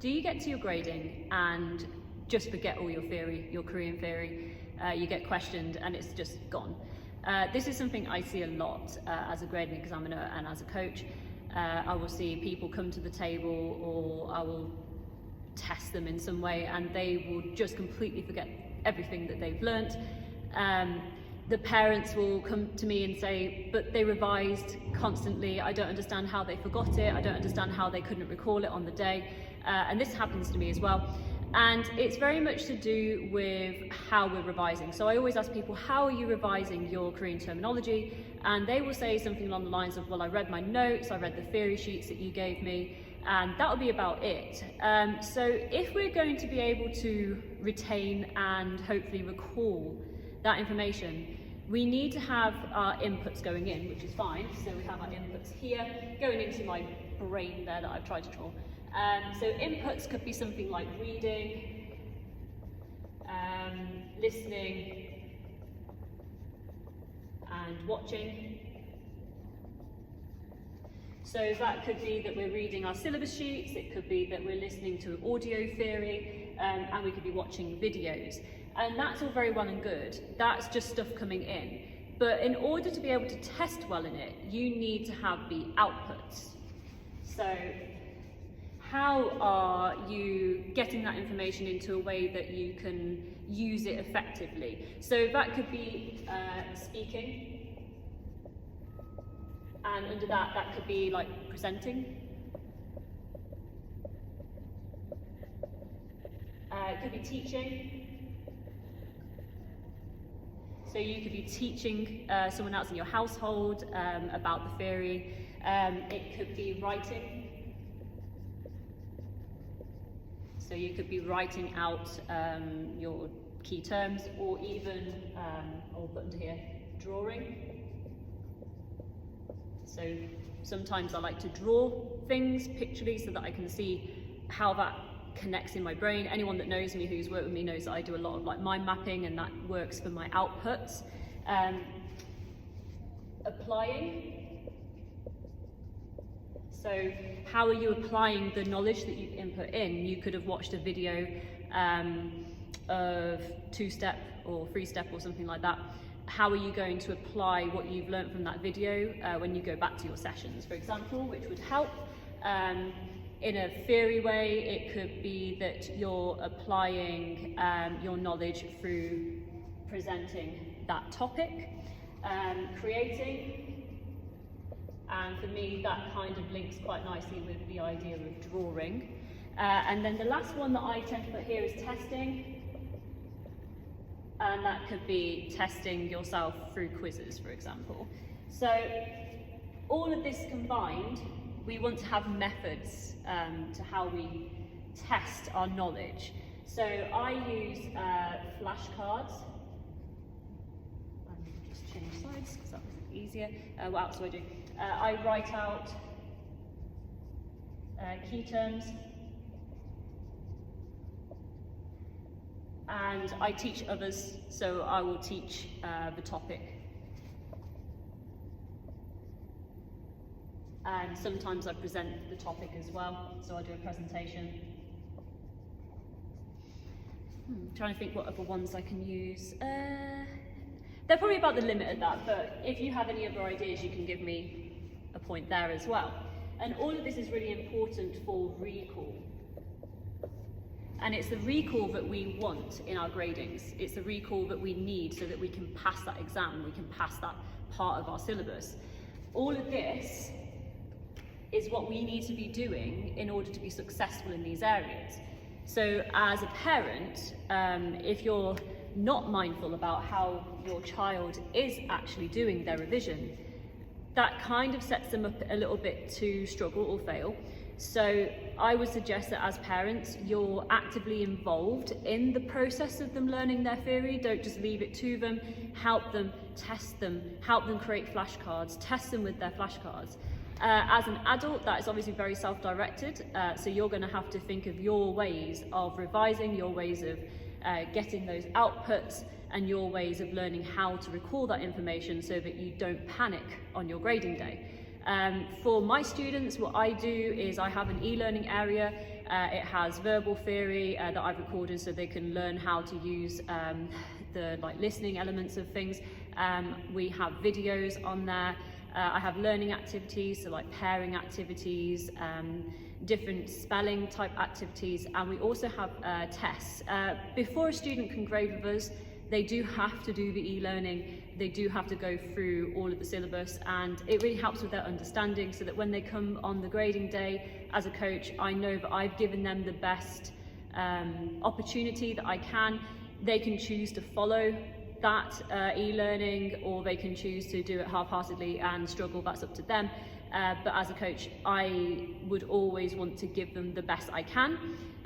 Do you get to your grading and just forget all your theory, your Korean theory? You get questioned and it's just gone. This is something I see a lot as a grading examiner and as a coach. I will see people come to the table, or I will test them in some way, and they will just completely forget everything that they've learnt. The parents will come to me and say, but they revised constantly, I don't understand how they forgot it, I don't understand how they couldn't recall it on the day. And this happens to me as well. And it's very much to do with how we're revising. So I always ask people, how are you revising your Korean terminology? And they will say something along the lines of, well, I read my notes, I read the theory sheets that you gave me, and that'll be about it. So if we're going to be able to retain and hopefully recall that information, we need to have our inputs going in, which is fine. So we have our inputs here, going into my brain there that I've tried to draw. So inputs could be something like reading, listening, and watching. So that could be that we're reading our syllabus sheets, it could be that we're listening to audio theory, and we could be watching videos. And that's all very well and good. That's just stuff coming in. But in order to be able to test well in it, you need to have the outputs. So how are you getting that information into a way that you can use it effectively? So that could be speaking, and under that could be like presenting. It could be teaching. So you could be teaching someone else in your household about the theory. It could be writing. So you could be writing out your key terms, or even, I'll put under here, drawing. So sometimes I like to draw things pictorially so that I can see how that connects in my brain. Anyone that knows me, who's worked with me, knows that I do a lot of like mind mapping, and that works for my outputs. Applying. So how are you applying the knowledge that you've input in? You could have watched a video of 2-step or 3-step or something like that. How are you going to apply what you've learned from that video when you go back to your sessions, for example, which would help? In a theory way, it could be that you're applying your knowledge through presenting that topic, creating. And for me, that kind of links quite nicely with the idea of drawing. And then the last one that I tend to put here is testing. And that could be testing yourself through quizzes, for example. So all of this combined, we want to have methods to how we test our knowledge. So I use flashcards. Just change slides because that was easier. What else do I do? I write out key terms, and I teach others, so I will teach the topic. And sometimes I present the topic as well, so I do a presentation. Trying to think what other ones I can use. They're probably about the limit at that, but if you have any other ideas, you can give me a point there as well. And all of this is really important for recall. And it's the recall that we want in our gradings. It's the recall that we need so that we can pass that exam, we can pass that part of our syllabus. All of this is what we need to be doing in order to be successful in these areas. So as a parent, if you're not mindful about how your child is actually doing their revision, that kind of sets them up a little bit to struggle or fail. So I would suggest that as parents, you're actively involved in the process of them learning their theory. Don't just leave it to them. Help them, test them, help them create flashcards, test them with their flashcards. As an adult, that is obviously very self-directed, so you're going to have to think of your ways of revising, your ways of getting those outputs, and your ways of learning how to recall that information so that you don't panic on your grading day. For my students, what I do is I have an e-learning area It has verbal theory that I've recorded so they can learn how to use the listening elements of things. We have videos on there. I have learning activities, so like pairing activities, different spelling type activities, and we also have tests. Before a student can grade with us, they do have to do the e-learning, they do have to go through all of the syllabus, and it really helps with their understanding so that when they come on the grading day, as a coach, I know that I've given them the best opportunity that I can. They can choose to follow that e-learning, or they can choose to do it half-heartedly and struggle. That's up to them. But as a coach, I would always want to give them the best I can,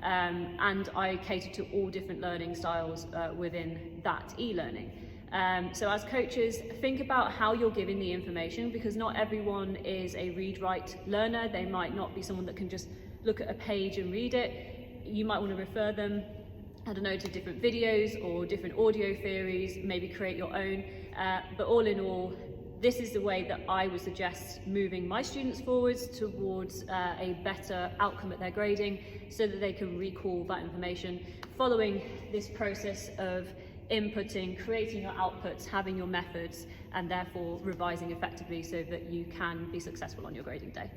and I cater to all different learning styles within that e-learning. So as coaches, think about how you're giving the information, because not everyone is a read-write learner. They might not be someone that can just look at a page and read it. You might want to refer them, I don't know, to different videos or different audio theories, maybe create your own. But all in all, this is the way that I would suggest moving my students forwards towards a better outcome at their grading, so that they can recall that information following this process of inputting, creating your outputs, having your methods, and therefore revising effectively so that you can be successful on your grading day.